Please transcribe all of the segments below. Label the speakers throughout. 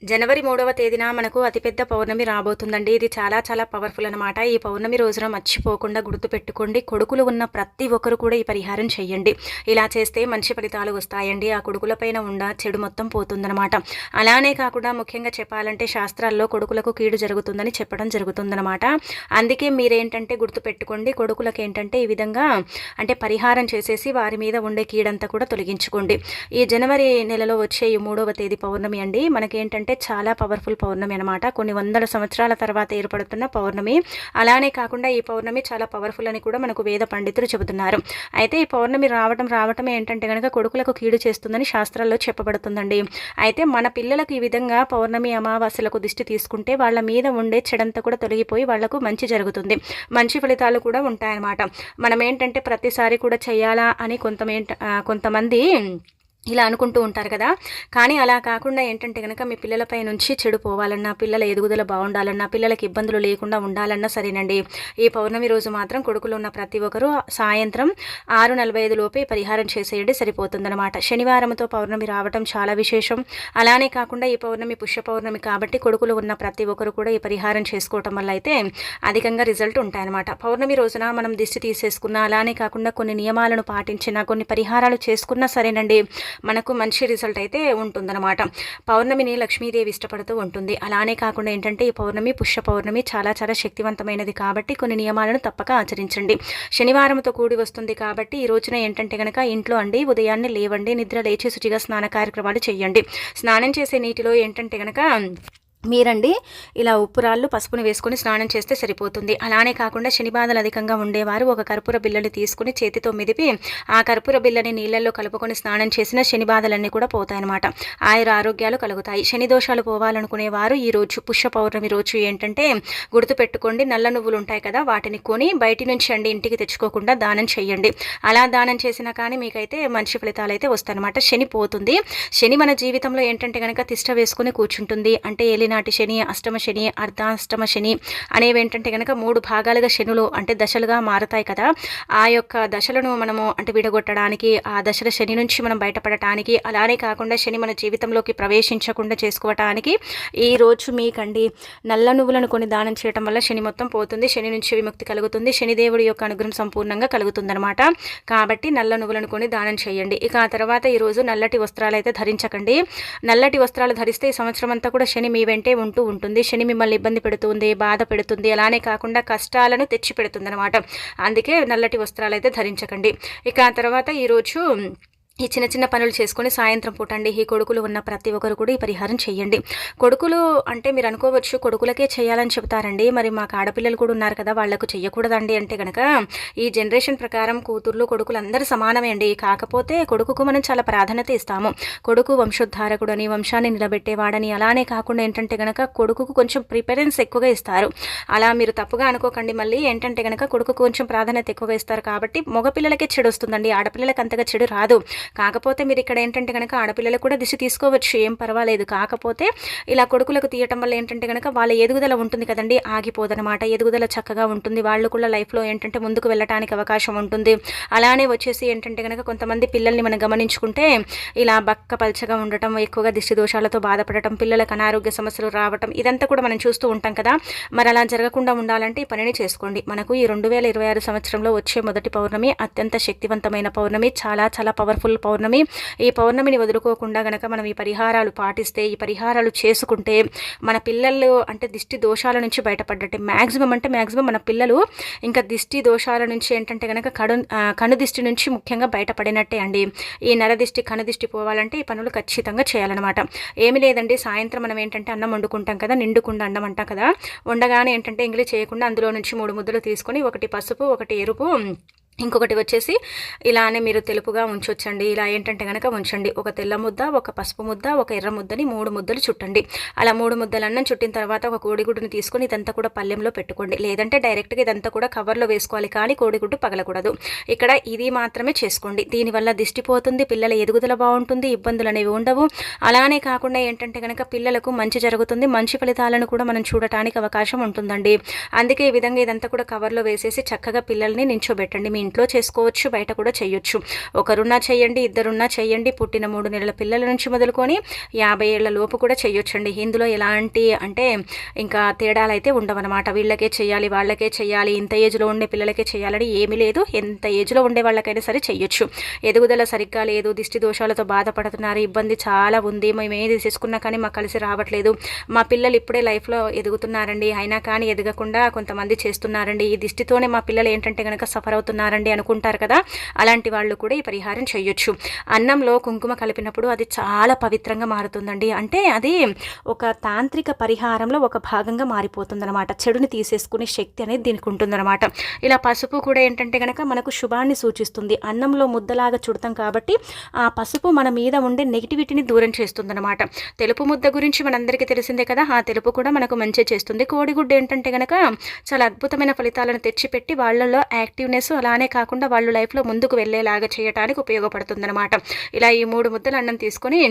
Speaker 1: జనవరి 3వ తేదీన మనకు అతిపెద్ద పౌర్ణమి రాబోతుందండి. ఇది చాలా చాలా పవర్ఫుల్ అనమాట. ఈ పౌర్ణమి రోజున మర్చిపోకుండా గుర్తుపెట్టుకోండి. కొడుకులు ఉన్న ప్రతి ఒక్కరు కూడా ఈ పరిహారం చేయండి. ఇలా చేస్తే మంచి ఫలితాలు వస్తాయండి. ఆ కొడుకులపైన ఉన్న చెడు మొత్తం పోతుందనమాట. అలానే కాకుండా ముఖ్యంగా చెప్పాలంటే శాస్త్రాల్లో కొడుకులకు కీడు జరుగుతుందని చెప్పడం జరుగుతుందనమాట. అందుకే మీరేంటంటే గుర్తుపెట్టుకోండి. కొడుకులకు ఏంటంటే ఈ విధంగా అంటే పరిహారం చేసేసి వారి మీద ఉండే కీడంతా కూడా తొలగించుకోండి. ఈ జనవరి నెలలో వచ్చే ఈ 3వ తేదీ పౌర్ణమి అండి మనకేంటంటే చాలా పవర్ఫుల్ పౌర్ణమి అనమాట. కొన్ని వందల సంవత్సరాల తర్వాత ఏర్పడుతున్న పౌర్ణమి. అలానే కాకుండా ఈ పౌర్ణమి చాలా పవర్ఫుల్ అని కూడా మనకు వేద పండితులు చెబుతున్నారు. అయితే ఈ పౌర్ణమి రావటం ఏంటంటే కనుక కొడుకులకు కీడు చేస్తుందని శాస్త్రాల్లో చెప్పబడుతుందండి. అయితే మన పిల్లలకు ఈ విధంగా పౌర్ణమి అమావాస్యలకు దిష్టి తీసుకుంటే వాళ్ళ మీద ఉండే చెడంతా కూడా తొలగిపోయి వాళ్లకు మంచి జరుగుతుంది. మంచి ఫలితాలు కూడా ఉంటాయన్నమాట. మనం ఏంటంటే ప్రతిసారి కూడా చేయాలా అని కొంతమంది ఇలా అనుకుంటూ ఉంటారు కదా. కానీ అలా కాకుండా ఏంటంటే కనుక మీ పిల్లలపై నుంచి చెడు పోవాలన్నా, పిల్లల ఎదుగుదల బాగుండాలన్నా, పిల్లలకి ఇబ్బందులు లేకుండా ఉండాలన్నా సరేనండి, ఈ పౌర్ణమి రోజు మాత్రం కొడుకులు ఉన్న ప్రతి ఒక్కరూ సాయంత్రం 6:45 లోపే పరిహారం చేసేయండి, సరిపోతుందన్నమాట. శనివారంతో పౌర్ణమి రావటం చాలా విశేషం. అలానే కాకుండా ఈ పౌర్ణమి పుష్య పౌర్ణమి కాబట్టి కొడుకులు ఉన్న ప్రతి ఒక్కరు కూడా ఈ పరిహారం చేసుకోవటం వల్ల అయితే అధికంగా రిజల్ట్ ఉంటాయన్నమాట. పౌర్ణమి రోజున మనం దిష్టి తీసేసుకున్నా, అలానే కాకుండా కొన్ని నియమాలను పాటించినా, కొన్ని పరిహారాలు చేసుకున్నా సరేనండి, మనకు మంచి రిజల్ట్ అయితే ఉంటుందన్నమాట. పౌర్ణమిని లక్ష్మీదేవి ఇష్టపడుతూ ఉంటుంది. అలానే కాకుండా ఏంటంటే ఈ పౌర్ణమి పుష్య పౌర్ణమి చాలా చాలా శక్తివంతమైనది కాబట్టి కొన్ని నియమాలను తప్పక ఆచరించండి. శనివారంతో కూడి వస్తుంది కాబట్టి ఈ రోజున ఏంటంటే కనుక ఇంట్లో అండి ఉదయాన్నే లేవండి, నిద్ర లేచి శుచిగా స్నాన కార్యక్రమాలు చేయండి. స్నానం చేసే నీటిలో ఏంటంటే కనుక మీరండి ఇలా ఉప్పురాళ్ళు పసుపుని వేసుకొని స్నానం చేస్తే సరిపోతుంది. అలానే కాకుండా శని బాధలు అధికంగా ఉండేవారు ఒక కర్పూర బిల్లని తీసుకుని చేతితో మెదిపి ఆ కర్పూర బిల్లని నీళ్ళల్లో కలుపుకొని స్నానం చేసిన శని బాధలన్నీ కూడా పోతాయన్నమాట. ఆరోగ్యాలు కలుగుతాయి. శని దోషాలు పోవాలనుకునేవారు ఈ రోజు పుష్య పౌర్ణమి రోజు ఏంటంటే గుర్తుపెట్టుకోండి, నల్ల నువ్వులు ఉంటాయి కదా, వాటిని కొని బయటి నుంచి అండి ఇంటికి తెచ్చుకోకుండా దానం చేయండి. అలా దానం చేసినా కానీ మీకైతే మంచి ఫలితాలు అయితే వస్తాయన్నమాట. శని పోతుంది. శని మన జీవితంలో ఏంటంటే కనుక తిష్ట వేసుకుని కూర్చుంటుంది. అంటే నాటి శని, అష్టమ శని, అర్ధాష్టమ శని అనేవి ఏంటంటే కనుక 3 భాగాలుగా శనులు అంటే దశలుగా మారుతాయి కదా. ఆ యొక్క దశలను మనము అంటే విడగొట్టడానికి, ఆ దశల శని నుంచి మనం బయటపడటానికి, అలానే కాకుండా శని మన జీవితంలోకి ప్రవేశించకుండా చేసుకోవటానికి ఈ రోజు మీకండి నల్ల నువ్వులను కొని దానం చేయడం వల్ల శని మొత్తం పోతుంది. శని నుంచి విముక్తి కలుగుతుంది. శనిదేవుడి యొక్క అనుగ్రహం సంపూర్ణంగా కలుగుతుందన్నమాట. కాబట్టి నల్ల నువ్వులను కొని దానం చేయండి. ఇక ఆ తర్వాత ఈరోజు నల్లటి వస్త్రాలు అయితే ధరించకండి. నల్లటి వస్త్రాలు ధరిస్తే ఈ సంవత్సరం అంతా కూడా శని మీ వెంటే ఉంటూ ఉంటుంది. శని మిమ్మల్ని ఇబ్బంది పెడుతుంది, బాధ పెడుతుంది. అలానే కాకుండా కష్టాలను తెచ్చి పెడుతుంది అనమాట. అందుకే నల్లటి వస్త్రాలు అయితే ధరించకండి. ఇక ఆ తర్వాత ఈరోజు ఈ చిన్న చిన్న పనులు చేసుకొని సాయంత్రం పూట అండి ఈ కొడుకులు ఉన్న ప్రతి ఒక్కరు కూడా ఈ పరిహారం చేయండి. కొడుకులు అంటే మీరు అనుకోవచ్చు కొడుకులకే చేయాలని చెబుతారండి, మరి మాకు ఆడపిల్లలు కూడా ఉన్నారు కదా వాళ్లకు చెయ్యకూడదండి అంటే కనుక ఈ జనరేషన్ ప్రకారం కూతుర్లు కొడుకులు అందరూ సమానమే అండి. కాకపోతే కొడుకుకు మనం చాలా ప్రాధాన్యత ఇస్తాము. కొడుకు వంశోద్ధారకుడు అని, వంశాన్ని నిలబెట్టేవాడని. అలానే కాకుండా ఏంటంటే కనుక కొడుకుకు కొంచెం ప్రిఫరెన్స్ ఎక్కువగా ఇస్తారు. అలా మీరు తప్పుగా అనుకోకండి. మళ్ళీ ఏంటంటే కనుక కొడుకు కొంచెం ప్రాధాన్యత ఎక్కువగా ఇస్తారు కాబట్టి మగపిల్లలకే చెడు వస్తుందండి, ఆడపిల్లలకి అంతగా చెడు రాదు. కాకపోతే మీరు ఇక్కడ ఏంటంటే కనుక ఆడపిల్లలకు కూడా దిశ తీసుకోవచ్చు, ఏం పర్వాలేదు. కాకపోతే ఇలా కొడుకులకు తీయటం వల్ల ఏంటంటే కనుక వాళ్ళ ఎదుగుదల ఉంటుంది కదండి, ఆగిపోదనమాట. ఎదుగుదల చక్కగా ఉంటుంది. వాళ్ళు కూడా లైఫ్లో ఏంటంటే ముందుకు వెళ్ళటానికి అవకాశం ఉంటుంది. అలానే వచ్చేసి ఏంటంటే కనుక కొంతమంది పిల్లల్ని మనం గమనించుకుంటే ఇలా బక్క పల్చగా ఉండటం, ఎక్కువగా దిష్టి దోషాలతో బాధపడటం, పిల్లలకు అనారోగ్య సమస్యలు రావటం, ఇదంతా కూడా మనం చూస్తూ ఉంటాం కదా. మరి అలా జరగకుండా ఉండాలంటే ఈ పనిని చేసుకోండి. మనకు ఈ 2026 సంవత్సరంలో వచ్చే మొదటి పౌర్ణమి అత్యంత శక్తివంతమైన పౌర్ణమి, చాలా చాలా పవర్ఫుల్ పౌర్ణమి. ఈ పౌర్ణమిని వదులుకోకుండా గనక మనం ఈ పరిహారాలు పాటిస్తే, ఈ పరిహారాలు చేసుకుంటే మన పిల్లలు అంటే దిష్టి దోషాల నుంచి బయటపడ్డట్టే. మ్యాక్సిమం మన పిల్లలు ఇంకా దిష్టి దోషాల నుంచి ఏంటంటే కనుక కను దిష్టి నుంచి ముఖ్యంగా బయటపడినట్టే అండి. ఈ నరదిష్టి కను దిష్టి పోవాలంటే ఈ పనులు ఖచ్చితంగా చేయాలన్నమాట. ఏమి లేదండి, సాయంత్రం మనం ఏంటంటే అన్నం వండుకుంటాం కదా, నిండుకుండా అన్నం అంటాం కదా, వండగానే ఏంటంటే ఎంగిలి చేయకుండా అందులో నుంచి 3 ముద్దలు తీసుకొని, ఒకటి పసుపు, ఒకటి ఎరుపు, ఇంకొకటి వచ్చేసి ఇలానే మీరు తెలుపుగా ఉంచొచ్చండి. ఇలా ఏంటంటే కనుక ఉంచండి. ఒక తెల్ల ముద్ద, ఒక పసుపు ముద్ద, ఒక ఎర్ర ముద్దని 3 ముద్దలు చుట్టండి. అలా 3 ముద్దలు అన్నం చుట్టిన తర్వాత ఒక కోడిగుడ్డుని తీసుకొని ఇదంతా కూడా పళ్ళెంలో పెట్టుకోండి. లేదంటే డైరెక్ట్గా ఇదంతా కూడా కవర్లో వేసుకోవాలి, కానీ కోడిగుడ్డు పగలకూడదు. ఇక్కడ ఇది మాత్రమే చేసుకోండి. దీనివల్ల దిష్టి పోతుంది, పిల్లల ఎదుగుదల బాగుంటుంది, ఇబ్బందులు అనేవి ఉండవు. అలానే కాకుండా ఏంటంటే కనుక పిల్లలకు మంచి జరుగుతుంది, మంచి ఫలితాలను కూడా మనం చూడటానికి అవకాశం ఉంటుందండి. అందుకే ఈ విధంగా ఇదంతా కూడా కవర్లో వేసేసి చక్కగా పిల్లల్ని నించోబెట్టండి. మీ ఇంట్లో చేసుకోవచ్చు, బయట కూడా చేయొచ్చు. ఒకరున్నా చేయండి, ఇద్దరున్నా చేయండి, పుట్టిన 3 నెలల పిల్లల నుంచి మొదలుకొని 50 ఏళ్ల లోపు కూడా చేయొచ్చండి. ఇందులో ఎలాంటి అంటే ఇంకా తేడాలు అయితే ఉండవన్నమాట. వీళ్ళకే చేయాలి, వాళ్ళకే చేయాలి, ఇంత ఏజ్లో ఉండే పిల్లలకే చేయాలని ఏమీ లేదు. ఎంత ఏజ్లో ఉండే వాళ్ళకైనా సరే చేయొచ్చు. ఎదుగుదల సరిగ్గా లేదు, దిష్టి దోషాలతో బాధపడుతున్నారు, ఇబ్బంది చాలా ఉంది, మేము ఏది తీసుకున్నా కానీ మాకు కలిసి రావట్లేదు, మా పిల్లలు ఇప్పుడే లైఫ్లో ఎదుగుతున్నారండి, అయినా కానీ ఎదగకుండా కొంతమంది చేస్తున్నారండి, ఈ దిష్టితోనే మా పిల్లలు ఏంటంటే కనుక సఫర్ అవుతున్నారండి అనుకుంటారు కదా, అలాంటి వాళ్ళు కూడా ఈ పరిహారం చేయొచ్చు. అన్నంలో కుంకుమ కలిపినప్పుడు అది చాలా పవిత్రంగా మారుతుందండి. అంటే అది ఒక తాంత్రిక పరిహారంలో ఒక భాగంగా మారిపోతుందన్నమాట. చెడుని తీసేసుకునే శక్తి అనేది దీనికి ఉంటుందన్నమాట. ఇలా పసుపు కూడా ఏంటంటే కనుక మనకు శుభాన్ని సూచిస్తుంది. అన్నంలో ముద్దలాగా చుడతాం కాబట్టి ఆ పసుపు మన మీద ఉండే నెగిటివిటీని దూరం చేస్తుందన్నమాట. తెలుపు ముద్ద గురించి మనందరికీ తెలిసిందే కదా, ఆ తెలుపు కూడా మనకు మంచి చేస్తుంది. కోడిగుడ్డు ఏంటంటే కనుక చాలా అద్భుతమైన ఫలితాలను తెచ్చిపెట్టి వాళ్ళలో యాక్టివ్నెస్, అలానే కాకుండా వాళ్ళు లైఫ్లో ముందుకు వెళ్ళేలాగా చేయడానికి ఉపయోగపడుతుందన్నమాట. ఇలా ఈ 3 ముద్దలు అన్నం తీసుకొని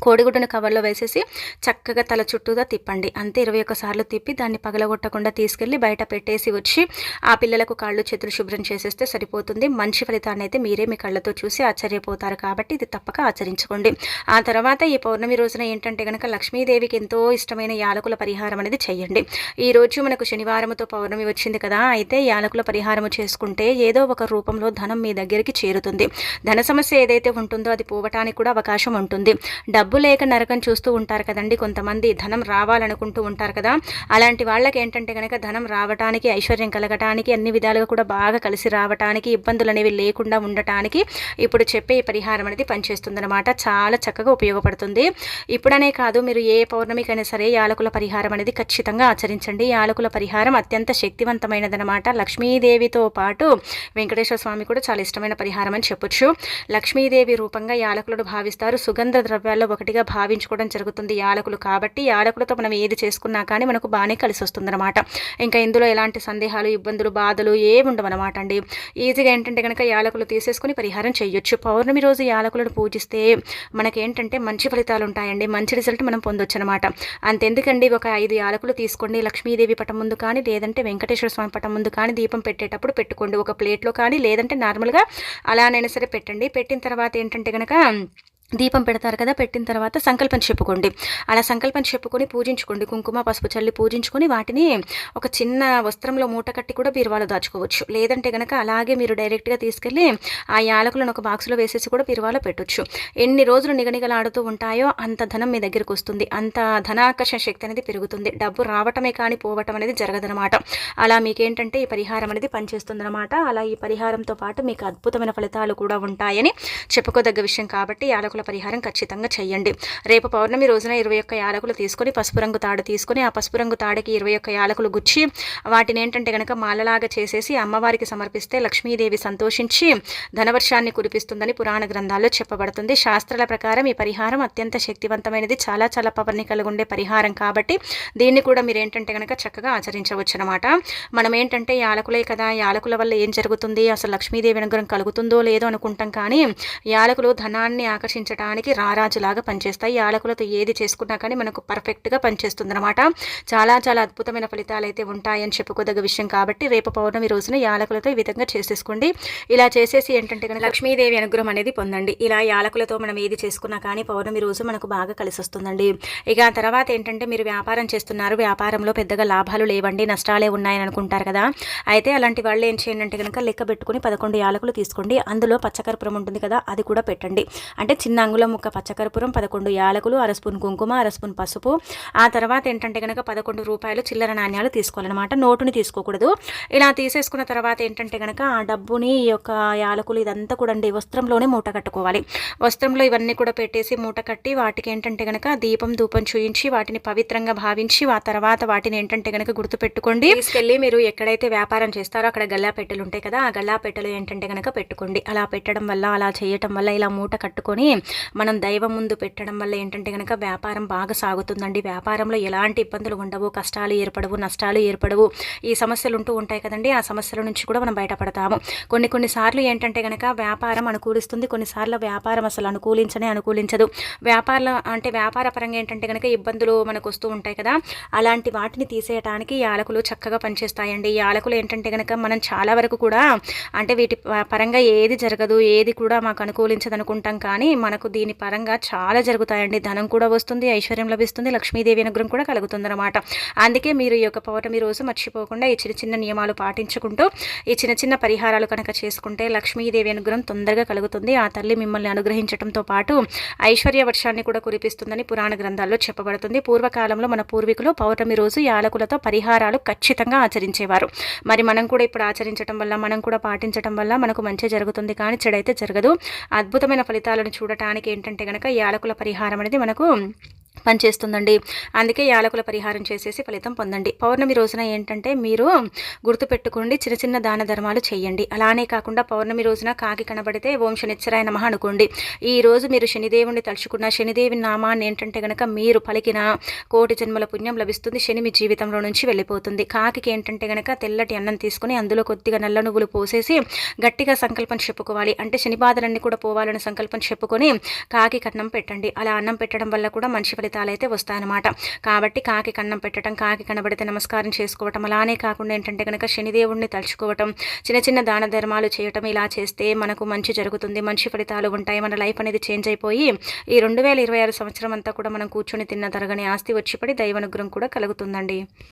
Speaker 1: కోడిగుడ్డును కవర్లో వేసేసి చక్కగా తల చుట్టూగా తిప్పండి. అంతే 21 సార్లు తిప్పి దాన్ని పగలగొట్టకుండా తీసుకెళ్ళి బయట పెట్టేసి వచ్చి ఆ పిల్లలకు కాళ్ళు చేతులు శుభ్రం చేసేస్తే సరిపోతుంది. మంచి ఫలితాన్ని అయితే మీరే మీ కళ్ళతో చూసి ఆశ్చర్యపోతారు. కాబట్టి ఇది తప్పక ఆచరించుకోండి. ఆ తర్వాత ఈ పౌర్ణమి రోజున ఏంటంటే కనుక లక్ష్మీదేవికి ఎంతో ఇష్టమైన యాలకుల పరిహారం అనేది చేయండి. ఈ రోజు మనకు శనివారంతో పౌర్ణమి వచ్చింది కదా, అయితే యాలకుల పరిహారం చేసుకుంటే ఏదో ఒక రూపంలో ధనం మీ దగ్గరికి చేరుతుంది. ధన సమస్య ఏదైతే ఉంటుందో అది పోవటానికి కూడా అవకాశం ఉంటుంది. డబ్బు లేక నరకం చూస్తూ ఉంటారు కదండి కొంతమంది, ధనం రావాలనుకుంటూ ఉంటారు కదా, అలాంటి వాళ్ళకి ఏంటంటే కనుక ధనం రావడానికి, ఐశ్వర్యం కలగటానికి, అన్ని విధాలుగా కూడా బాగా కలిసి రావటానికి, ఇబ్బందులు అనేవి లేకుండా ఉండటానికి ఇప్పుడు చెప్పే ఈ పరిహారం అనేది పనిచేస్తుందన్నమాట. చాలా చక్కగా ఉపయోగపడుతుంది. ఇప్పుడనే కాదు, మీరు ఏ పౌర్ణమికైనా సరే యాలకుల పరిహారం అనేది ఖచ్చితంగా ఆచరించండి. యాలకుల పరిహారం అత్యంత శక్తివంతమైనదనమాట. లక్ష్మీదేవితో పాటు వెంకటేశ్వర స్వామి కూడా చాలా ఇష్టమైన పరిహారం అని చెప్పొచ్చు. లక్ష్మీదేవి రూపంగా యాలకులను భావిస్తారు. సుగంధ ద్రవ్యాల్లో ఒకటిగా భావించుకోవడం జరుగుతుంది యాలకులు. కాబట్టి యాలకులతో మనం ఏది చేసుకున్నా కానీ మనకు బాగానే కలిసి వస్తుందన్నమాట. ఇంకా ఇందులో ఎలాంటి సందేహాలు, ఇబ్బందులు, బాధలు ఏమి ఉండవన్నమాట అండి. ఈజీగా ఏంటంటే కనుక యాలకులు తీసేసుకుని పరిహారం చేయొచ్చు. పౌర్ణమి రోజు యాలకులను పూజిస్తే మనకేంటంటే మంచి ఫలితాలు ఉంటాయండి, మంచి రిజల్ట్ మనం పొందొచ్చు అనమాట. అంతెందుకండి, ఒక 5 యాలకులు తీసుకోండి, లక్ష్మీదేవి పటం ముందు కానీ లేదంటే వెంకటేశ్వర స్వామి పటం ముందు కానీ దీపం పెట్టేటప్పుడు పెట్టుకోండి. ఒక ప్లేట్లో కానీ లేదంటే నార్మల్గా అలానైనా సరే పెట్టండి. పెట్టిన తర్వాత ఏంటంటే కనుక దీపం పెడతారు కదా, పెట్టిన తర్వాత సంకల్పం చెప్పుకోండి. అలా సంకల్పం చెప్పుకొని పూజించుకోండి. కుంకుమ పసుపు చల్లి పూజించుకొని వాటిని ఒక చిన్న వస్త్రంలో మూట కట్టి కూడా బీరువాలో దాచుకోవచ్చు. లేదంటే కనుక అలాగే మీరు డైరెక్ట్గా తీసుకెళ్ళి ఆ యాలకులను ఒక బాక్స్లో వేసేసి కూడా బీరువాలో పెట్టొచ్చు. ఎన్ని రోజులు నిగనిగలాడుతూ ఉంటాయో అంత ధనం మీ దగ్గరికి వస్తుంది, అంత ధనాకర్షణ శక్తి అనేది పెరుగుతుంది. డబ్బు రావటమే కానీ పోవటం అనేది జరగదనమాట. అలా మీకేంటంటే ఈ పరిహారం అనేది పనిచేస్తుందన్నమాట. అలా ఈ పరిహారంతో పాటు మీకు అద్భుతమైన ఫలితాలు కూడా ఉంటాయని చెప్పుకోదగ్గ విషయం. కాబట్టి యాలకుల పరిహారం ఖచ్చితంగా చేయండి. రేపు పౌర్ణమి రోజున 21 యాలకులు తీసుకొని పసుపు రంగు తాడు తీసుకొని ఆ పసుపు రంగు తాడుకి 21 యాలకులు గుచ్చి వాటిని ఏంటంటే కనుక మాలలాగా చేసేసి అమ్మవారికి సమర్పిస్తే లక్ష్మీదేవి సంతోషించి ధనవర్షాన్ని కురిపిస్తుందని పురాణ గ్రంథాల్లో చెప్పబడుతుంది. శాస్త్రాల ప్రకారం ఈ పరిహారం అత్యంత శక్తివంతమైనది, చాలా చాలా పవర్ని కలిగి ఉండే పరిహారం. కాబట్టి దీన్ని కూడా మీరు ఏంటంటే కనుక చక్కగా ఆచరించవచ్చు అనమాట. మనం ఏంటంటే యాలకులే కదా, యాలకుల వల్ల ఏం జరుగుతుంది, అసలు లక్ష్మీదేవి అనుగ్రహం కలుగుతుందో లేదో అనుకుంటాం. కానీ యాలకులు ధనాన్ని ఆకర్షించడానికి రారాజులాగా పనిచేస్తాయి. యాలకులతో ఏది చేసుకున్నా కానీ మనకు పర్ఫెక్ట్గా పనిచేస్తుంది అనమాట. చాలా చాలా అద్భుతమైన ఫలితాలు అయితే ఉంటాయని చెప్పుకోదగ్గ విషయం. కాబట్టి రేపు పౌర్ణమి రోజున యాలకులతో ఈ విధంగా చేసేసుకోండి. ఇలా చేసేసి ఏంటంటే కనుక లక్ష్మీదేవి అనుగ్రహం అనేది పొందండి. ఇలా యాలకులతో మనం ఏది చేసుకున్నా కానీ పౌర్ణమి రోజు మనకు బాగా కలిసి వస్తుందండి. ఇక తర్వాత ఏంటంటే మీరు వ్యాపారం చేస్తున్నారు, వ్యాపారంలో పెద్దగా లాభాలు లేవండి, నష్టాలే ఉన్నాయని అనుకుంటారు కదా. అయితే అలాంటి వాళ్ళు ఏం చేయండి అంటే కనుక లెక్క పెట్టుకుని 11 యాలకులు తీసుకోండి. అందులో పచ్చకర్పూరం ఉంటుంది కదా, అది కూడా పెట్టండి. అంటే చిన్న అంగుళం ముక్క పచ్చకర్పూరం, 11 యాలకులు, 1 స్పూన్ కుంకుమ, 1 స్పూన్ పసుపు. ఆ తర్వాత ఏంటంటే కనుక 11 రూపాయలు చిల్లర నాణ్యాలు తీసుకోవాలన్నమాట. నోటుని తీసుకోకూడదు. ఇలా తీసేసుకున్న తర్వాత ఏంటంటే కనుక ఆ డబ్బుని, ఈ యొక్క యాలకులు ఇదంతా కూడా అండి వస్త్రంలోనే మూట కట్టుకోవాలి. వస్త్రంలో ఇవన్నీ కూడా పెట్టేసి మూట కట్టి వాటికి ఏంటంటే కనుక దీపం ధూపం చూయించి వాటిని పవిత్రంగా భావించి ఆ తర్వాత వాటిని ఏంటంటే కనుక గుర్తుపెట్టుకోండి. తీసుకెళ్ళి మీరు ఎక్కడైతే వ్యాపారం చేస్తారో అక్కడ గల్లా పెట్టెలు ఉంటాయి కదా, ఆ గల్లా పెట్టెలు ఏంటంటే కనుక పెట్టుకోండి. అలా పెట్టడం వల్ల, అలా చేయటం వల్ల, ఇలా మూట కట్టుకొని మనం దైవం ముందు పెట్టడం వల్ల ఏంటంటే కనుక వ్యాపారం బాగా సాగుతుందండి. వ్యాపారంలో ఎలాంటి ఇబ్బందులు ఉండవు, కష్టాలు ఏర్పడవు, నష్టాలు ఏర్పడవు. ఈ సమస్యలు ఉంటూ ఉంటాయి కదండి, ఆ సమస్యల నుంచి కూడా మనం బయటపడతాము. కొన్ని సార్లు ఏంటంటే కనుక వ్యాపారం అనుకూలిస్తుంది, కొన్నిసార్లు వ్యాపారం అసలు అనుకూలించదు. వ్యాపార పరంగా ఏంటంటే కనుక ఇబ్బందులు మనకు వస్తూ ఉంటాయి కదా, అలాంటి వాటిని తీసేయడానికి యాలకులు చక్కగా పనిచేస్తాయండి. యాలకులు ఏంటంటే కనుక మనం చాలా వరకు కూడా వీటి పరంగా ఏది జరగదు, ఏది కూడా మాకు అనుకూలించదు అనుకుంటాం, కానీ మనకు దీని పరంగా చాలా జరుగుతాయండి. ధనం కూడా వస్తుంది, ఐశ్వర్యం లభిస్తుంది, లక్ష్మీదేవి అనుగ్రహం కూడా కలుగుతుంది అనమాట. అందుకే మీరు ఈ యొక్క పౌర్ణమి రోజు మర్చిపోకుండా ఈ చిన్న నియమాలు పాటించుకుంటూ ఈ చిన్న పరిహారాలు కనుక చేసుకుంటే లక్ష్మీదేవి అనుగ్రహం తొందరగా కలుగుతుంది. ఆ తల్లి మిమ్మల్ని అనుగ్రహించడంతో పాటు ఐశ్వర్య వర్షాన్ని కూడా కురిపిస్తుందని పురాణ గ్రంథాల్లో చెప్పబడుతుంది. పూర్వకాలంలో మన పూర్వీకులు పౌర్ణమి రోజు యాలకులతో పరిహారాలు ఖచ్చితంగా ఆచరించేవారు. మరి మనం కూడా ఇప్పుడు ఆచరించడం వల్ల, మనం కూడా పాటించడం వల్ల మనకు మంచి జరుగుతుంది, కానీ చెడైతే జరగదు. అద్భుతమైన ఫలితాలను చూడటానికి ఏంటంటే కనుక యాలకుల పరిహారం అనేది మనకు పనిచేస్తుందండి. అందుకే యాలకుల పరిహారం చేసేసి ఫలితం పొందండి. పౌర్ణమి రోజున ఏంటంటే మీరు గుర్తుపెట్టుకోండి, చిన్న దాన ధర్మాలు చేయండి. అలానే కాకుండా పౌర్ణమి రోజున కాకి కనబడితే ఓం శనిచ్చరాయ నమః అనుకోండి. ఈ రోజు మీరు శనిదేవుని తలుచుకున్న, శనిదేవి నామాన్ని ఏంటంటే కనుక మీరు పలికిన కోటి జన్మల పుణ్యం లభిస్తుంది. శని మీ జీవితంలో నుంచి వెళ్ళిపోతుంది. కాకి ఏంటంటే కనుక తెల్లటి అన్నం తీసుకుని అందులో కొద్దిగా నల్ల నువ్వులు పోసేసి గట్టిగా సంకల్పం చెప్పుకోవాలి. అంటే శని బాధలన్నీ కూడా పోవాలని సంకల్పం చెప్పుకొని కాకి అన్నం పెట్టండి. అలా అన్నం పెట్టడం వల్ల కూడా మంచి ఫలితాలు అయితే వస్తాయన్నమాట. కాబట్టి కాకి కన్నం పెట్టడం, కాకి కనబడితే నమస్కారం చేసుకోవటం, అలానే కాకుండా ఏంటంటే కనుక శనిదేవుడిని తలుచుకోవటం, చిన్న దాన ధర్మాలు చేయటం, ఇలా చేస్తే మనకు మంచి జరుగుతుంది, మంచి ఫలితాలు ఉంటాయి. మన లైఫ్ అనేది చేంజ్ అయిపోయి ఈ 2026 సంవత్సరం అంతా కూడా మనం కూర్చొని తిన్న తరగని ఆస్తి వచ్చిపడి దైవానుగ్రహం కూడా కలుగుతుందండి.